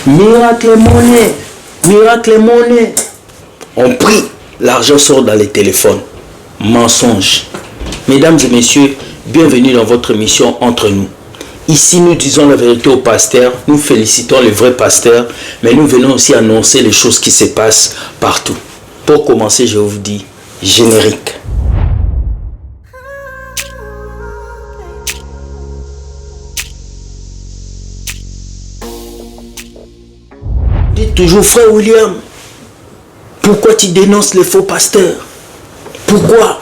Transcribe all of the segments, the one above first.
Miracle et monnaie. Miracle et monnaie. On prie, l'argent sort dans les téléphones. Mensonge. Mesdames et messieurs, bienvenue dans votre émission Entre nous. Ici, nous disons la vérité au pasteur, nous félicitons les vrais pasteurs, mais nous venons aussi annoncer les choses qui se passent partout. Pour commencer, je vous dis générique. Dites toujours, frère William, pourquoi tu dénonces les faux pasteurs? Pourquoi?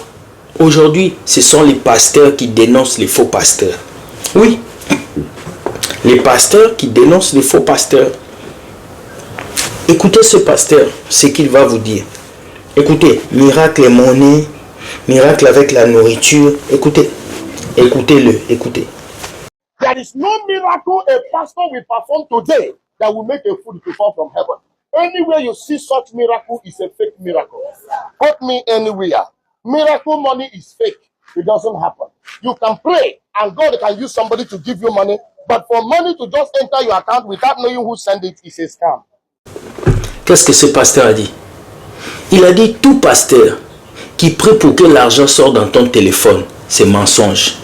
Aujourd'hui, ce sont les pasteurs qui dénoncent les faux pasteurs. Oui, les pasteurs qui dénoncent les faux pasteurs. Écoutez ce pasteur, ce qu'il va vous dire. Écoutez, miracle et monnaie, miracle avec la nourriture. Écoutez, écoutez-le, écoutez. There is no miracle a pastor will perform today that will make a food to fall from heaven. Anywhere you see such miracle is a fake miracle. Quote me anywhere. Miracle money is fake. It doesn't happen. You can pray and God can use somebody to give you money, but for money to just enter your account without knowing who sent it is a scam. Qu'est-ce que ce pasteur a dit? Il a dit tout pasteur qui prie pour que l'argent sorte dans ton téléphone, c'est mensonge.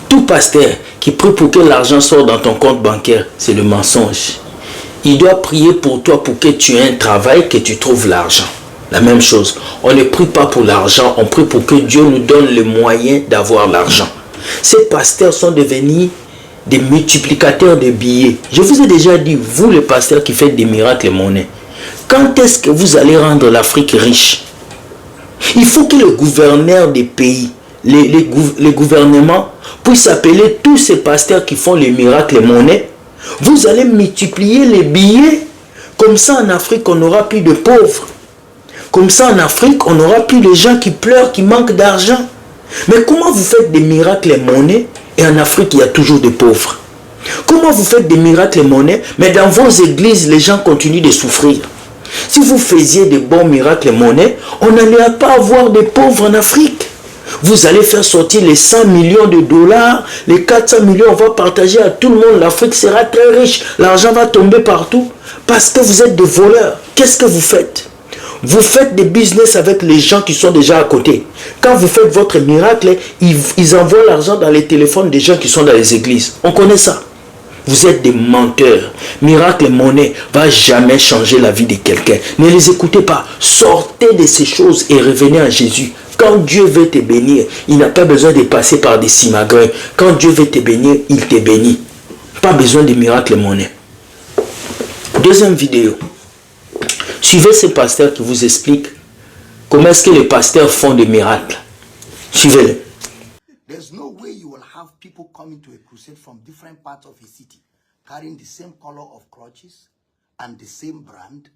Tout pasteur qui prie pour que l'argent sorte dans ton compte bancaire, c'est le mensonge. Il doit prier pour toi pour que tu aies un travail, que tu trouves l'argent. La même chose, on ne prie pas pour l'argent, on prie pour que Dieu nous donne les moyens d'avoir l'argent. Ces pasteurs sont devenus des multiplicateurs de billets. Je vous ai déjà dit, vous les pasteurs qui faites des miracles et monnaie, quand est-ce que vous allez rendre l'Afrique riche? Il faut que le gouverneur des pays, les gouvernements, puissent appeler tous ces pasteurs qui font les miracles et monnaie. Vous allez multiplier les billets. Comme ça en Afrique, on n'aura plus de pauvres. Comme ça en Afrique, on n'aura plus de gens qui pleurent, qui manquent d'argent. Mais comment vous faites des miracles et monnaie et en Afrique, il y a toujours des pauvres? Comment vous faites des miracles et monnaie, mais dans vos églises, les gens continuent de souffrir? Si vous faisiez des bons miracles et monnaie, on n'allait pas avoir de pauvres en Afrique. Vous allez faire sortir les 100 millions de dollars, les 400 millions, on va partager à tout le monde. L'Afrique sera très riche, l'argent va tomber partout. Parce que vous êtes des voleurs. Qu'est-ce que vous faites? Vous faites des business avec les gens qui sont déjà à côté. Quand vous faites votre miracle, ils envoient l'argent dans les téléphones des gens qui sont dans les églises. On connaît ça. Vous êtes des menteurs. Miracle et monnaie ne va jamais changer la vie de quelqu'un. Ne les écoutez pas. Sortez de ces choses et revenez à Jésus. Quand Dieu veut te bénir, il n'a pas besoin de passer par des simagrins. Quand Dieu veut te bénir, il te bénit. Pas besoin de miracle et monnaie. Deuxième vidéo. Suivez ce pasteur qui vous explique comment est-ce que les pasteurs font des miracles. Suivez-le. There's no way you will have people coming to a crusade from different parts of a city carrying the same color of crutches and the same brand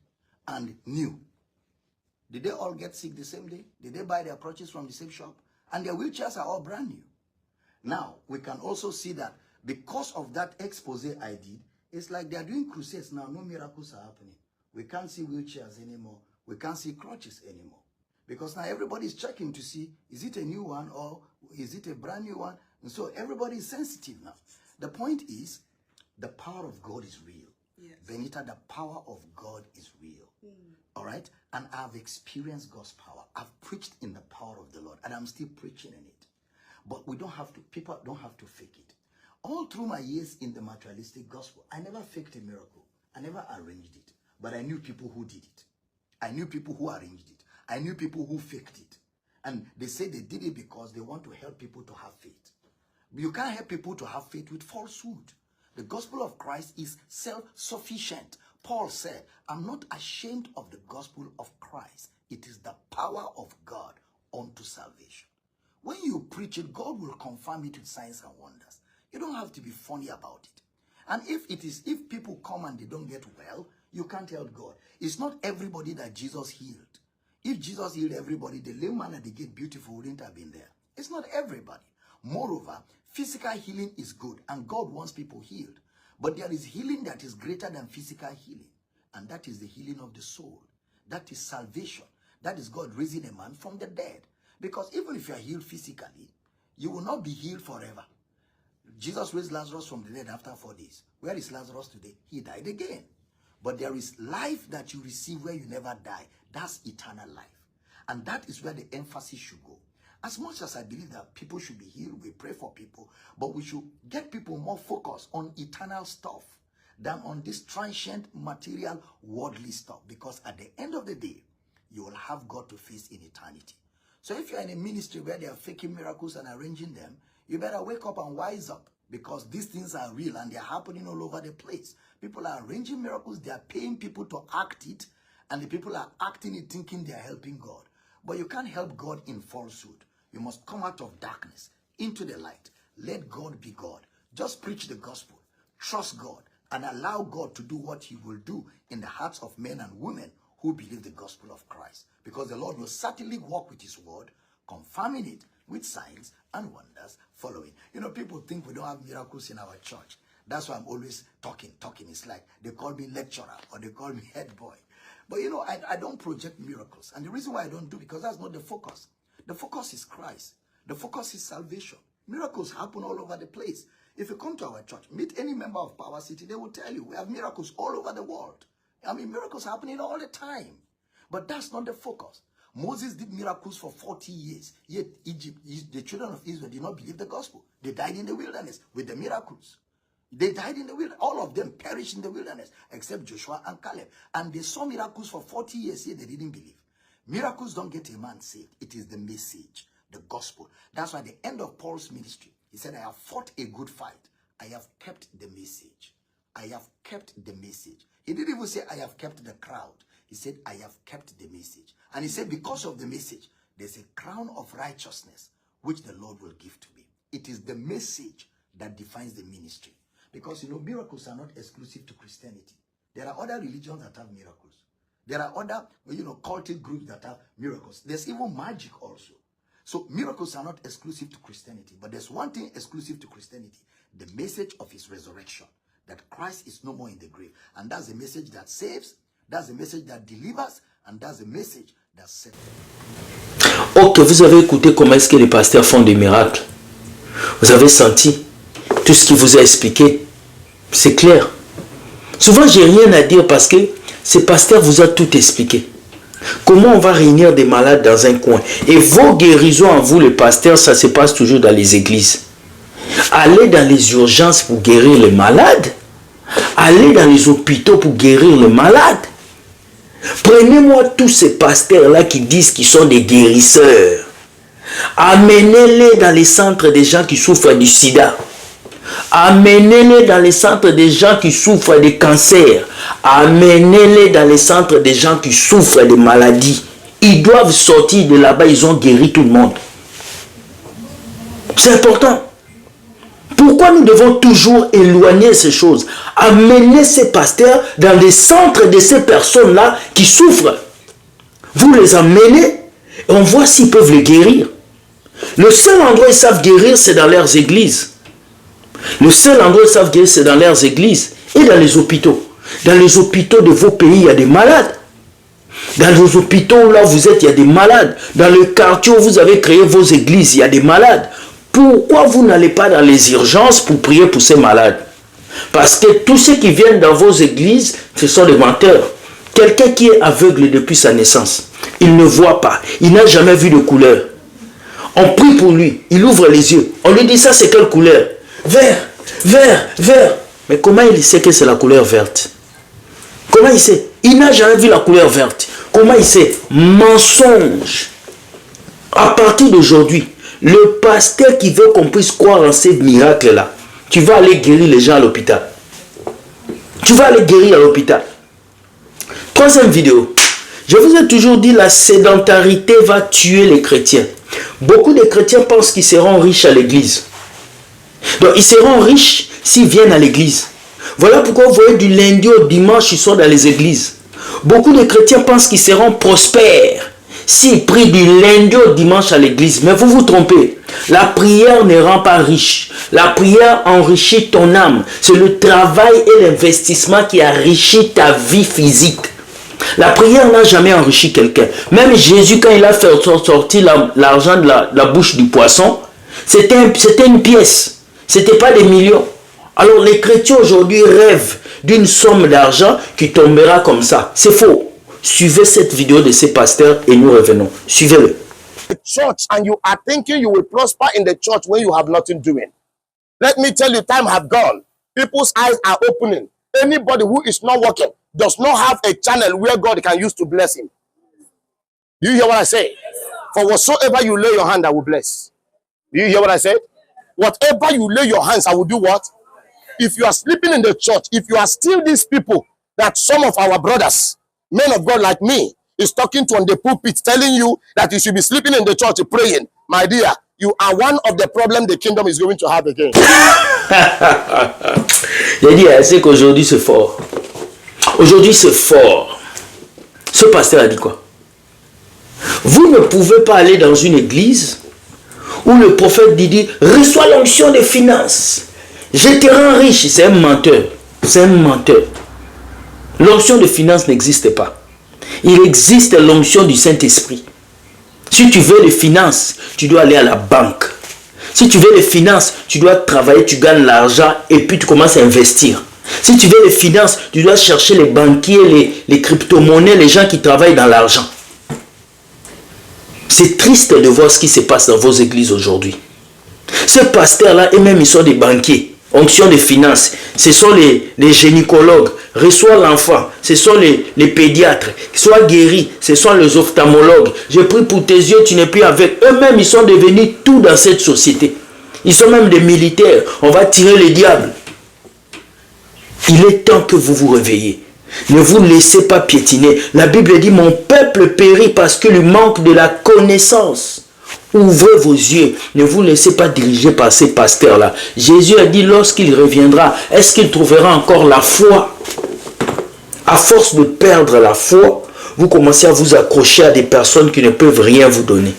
and new. Did they all get sick the same day? Did they buy their crutches from the same shop? And their wheelchairs are all brand new. Now, we can also see that because of that expose I did, it's like they're doing crusades now. No miracles are happening. We can't see wheelchairs anymore. We can't see crutches anymore. Because now everybody's checking to see, is it a new one or is it a brand new one? And so everybody is sensitive now. The point is, the power of God is real. Yes. Benita, the power of God is real. All right? And I've experienced God's power. I've preached in the power of the Lord, and I'm still preaching in it. But we don't have to, people don't have to fake it. All through my years in the materialistic gospel, I never faked a miracle. I never arranged it. But I knew people who did it. I knew people who arranged it. I knew people who faked it. And they say they did it because they want to help people to have faith. But you can't help people to have faith with falsehood. The gospel of Christ is self-sufficient. Paul said, I'm not ashamed of the gospel of Christ. It is the power of God unto salvation. When you preach it, God will confirm it with signs and wonders. You don't have to be funny about it. And if people come and they don't get well, you can't help God. It's not everybody that Jesus healed. If Jesus healed everybody, the lame man at the gate, beautiful, wouldn't have been there. It's not everybody. Moreover, physical healing is good, and God wants people healed. But there is healing that is greater than physical healing, and that is the healing of the soul. That is salvation. That is God raising a man from the dead. Because even if you are healed physically, you will not be healed forever. Jesus raised Lazarus from the dead after 4 days. Where is Lazarus today? He died again. But there is life that you receive where you never die. That's eternal life. And that is where the emphasis should go. As much as I believe that people should be healed, we pray for people, but we should get people more focused on eternal stuff than on this transient, material, worldly stuff. Because at the end of the day, you will have God to face in eternity. So if you're in a ministry where they are faking miracles and arranging them, you better wake up and wise up, because these things are real and they're happening all over the place. People are arranging miracles, they are paying people to act it, and the people are acting it thinking they are helping God. But you can't help God in falsehood. You must come out of darkness into the light. Let God be God. Just preach the gospel. Trust God and allow God to do what he will do in the hearts of men and women who believe the gospel of Christ. Because the Lord will certainly walk with his word, confirming it with signs and wonders following. You know, people think we don't have miracles in our church. That's why I'm always talking. It's like they call me lecturer or they call me head boy. But you know, I don't project miracles. And the reason why I don't do, because that's not the focus. The focus is Christ. The focus is salvation. Miracles happen all over the place. If you come to our church, meet any member of Power City, they will tell you we have miracles all over the world. I mean, miracles happening all the time. But that's not the focus. Moses did miracles for 40 years. Yet the children of Israel did not believe the gospel. They died in the wilderness with the miracles. They died in the wilderness. All of them perished in the wilderness, except Joshua and Caleb. And they saw miracles for 40 years, yet they didn't believe. Miracles don't get a man saved. It is the message, the gospel. That's why at the end of Paul's ministry, he said, I have fought a good fight. I have kept the message. I have kept the message. He didn't even say, I have kept the crowd. He said, I have kept the message. And he said, because of the message, there's a crown of righteousness, which the Lord will give to me. It is the message that defines the ministry. Because, you know, miracles are not exclusive to Christianity. There are other religions that have miracles. There are other, you know, cultic groups that have miracles. There's even magic also. So miracles are not exclusive to Christianity. But there's one thing exclusive to Christianity. The message of his resurrection. That Christ is no more in the grave. And that's the message that saves. That's the message that delivers. And that's the message that sets. Ok, vous avez écouté comment est-ce que les pasteurs font des miracles. Vous avez senti tout ce qu'il vous a expliqué. C'est clair. Souvent, j'ai rien à dire parce que ce pasteur vous a tout expliqué. Comment on va réunir des malades dans un coin. Et vos guérisons en vous, les pasteurs, ça se passe toujours dans les églises. Allez dans les urgences pour guérir les malades. Allez dans les hôpitaux pour guérir les malades. Prenez-moi tous ces pasteurs-là qui disent qu'ils sont des guérisseurs. Amenez-les dans les centres des gens qui souffrent du sida. Amenez-les dans les centres des gens qui souffrent de cancer. Amenez-les dans les centres des gens qui souffrent de maladies. Ils doivent sortir de là-bas, ils ont guéri tout le monde. C'est important. Pourquoi nous devons toujours éloigner ces choses? Amener ces pasteurs dans les centres de ces personnes-là qui souffrent. Vous les amenez et on voit s'ils peuvent les guérir. Le seul endroit où ils savent guérir, c'est dans leurs églises. Le seul endroit où ils savent guérir, c'est dans leurs églises et dans les hôpitaux. Dans les hôpitaux de vos pays, il y a des malades. Dans les hôpitaux où là vous êtes, il y a des malades. Dans le quartier où vous avez créé vos églises, il y a des malades. Pourquoi vous n'allez pas dans les urgences pour prier pour ces malades? Parce que tous ceux qui viennent dans vos églises, ce sont des menteurs. Quelqu'un qui est aveugle depuis sa naissance, il ne voit pas, il n'a jamais vu de couleur. On prie pour lui, il ouvre les yeux. On lui dit ça c'est quelle couleur? Vert, vert, vert. Mais comment il sait que c'est la couleur verte? Comment il sait? Il n'a jamais vu la couleur verte. Comment il sait? Mensonge. À partir d'aujourd'hui, le pasteur qui veut qu'on puisse croire en ces miracles-là, tu vas aller guérir les gens à l'hôpital. Tu vas aller guérir à l'hôpital. Troisième vidéo. Je vous ai toujours dit, la sédentarité va tuer les chrétiens. Beaucoup de chrétiens pensent qu'ils seront riches à l'église. Donc, ils seront riches s'ils viennent à l'église. Voilà pourquoi vous voyez du lundi au dimanche, ils sont dans les églises. Beaucoup de chrétiens pensent qu'ils seront prospères s'ils prient du lundi au dimanche à l'église. Mais vous vous trompez. La prière ne rend pas riche. La prière enrichit ton âme. C'est le travail et l'investissement qui enrichit ta vie physique. La prière n'a jamais enrichi quelqu'un. Même Jésus, quand il a fait sortir l'argent de la bouche du poisson, c'était une pièce. Ce n'était pas des millions. Alors les chrétiens aujourd'hui rêvent d'une somme d'argent qui tombera comme ça. C'est faux. Suivez cette vidéo de ces pasteurs et nous revenons. Suivez-le. Church and you are thinking you will prosper in the church when you have nothing doing. Let me tell you, time have gone. People's eyes are opening. Anybody who is not working does not have a channel where God can use to bless him. Do you hear what I say? For whatsoever you lay your hand, I will bless. Do you hear what I said? Whatever you lay your hands, I will do what? If you are sleeping in the church, if you are still these people that some of our brothers, men of God like me, is talking to on the pulpit, telling you that you should be sleeping in the church praying, my dear, you are one of the problems the kingdom is going to have again. J'ai dit, c'est qu'aujourd'hui c'est fort. Aujourd'hui c'est fort. Ce pasteur a dit quoi? Vous ne pouvez pas aller dans une église où le prophète dit reçois l'onction des finances. Je te rends riche. C'est un menteur. C'est un menteur. L'onction de finances n'existe pas. Il existe l'onction du Saint-Esprit. Si tu veux les finances, tu dois aller à la banque. Si tu veux les finances, tu dois travailler, tu gagnes l'argent et puis tu commences à investir. Si tu veux les finances, tu dois chercher les banquiers, les crypto-monnaies, les gens qui travaillent dans l'argent. C'est triste de voir ce qui se passe dans vos églises aujourd'hui. Ces pasteurs-là, eux-mêmes, ils sont des banquiers. Onction des finances. Ce sont les gynécologues. Reçois l'enfant. Ce sont les pédiatres. Sois guéri. Ce sont les ophtalmologues. Je prie pour tes yeux, tu n'es plus avec. Eux-mêmes, ils sont devenus tout dans cette société. Ils sont même des militaires. On va tirer les diables. Il est temps que vous vous réveillez. Ne vous laissez pas piétiner. La Bible dit, mon peuple périt parce qu'il lui manque de la connaissance. Ouvrez vos yeux. Ne vous laissez pas diriger par ces pasteurs-là. Jésus a dit, lorsqu'il reviendra, est-ce qu'il trouvera encore la foi? À force de perdre la foi, vous commencez à vous accrocher à des personnes qui ne peuvent rien vous donner.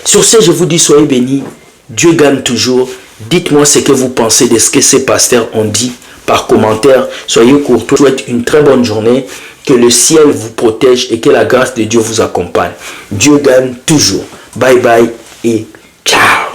Sur ce, je vous dis, soyez bénis. Dieu gagne toujours. Dites-moi ce que vous pensez de ce que ces pasteurs ont dit par commentaire. Soyez courtois. Je vous souhaite une très bonne journée. Que le ciel vous protège et que la grâce de Dieu vous accompagne. Dieu gagne toujours. Bye bye et ciao.